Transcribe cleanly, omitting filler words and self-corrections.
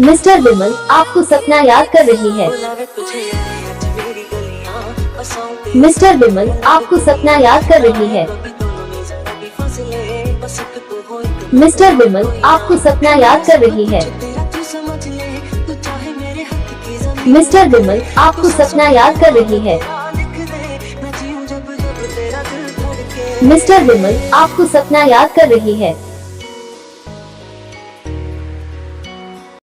Mister विमल आपको सपना याद कर रही है। मिस्टर विमल आपको सपना याद कर रही है। मिस्टर विमल आपको सपना याद कर रही है। मिस्टर विमल आपको सपना याद कर रही है। मिस्टर विमल आपको सपना याद कर रही है।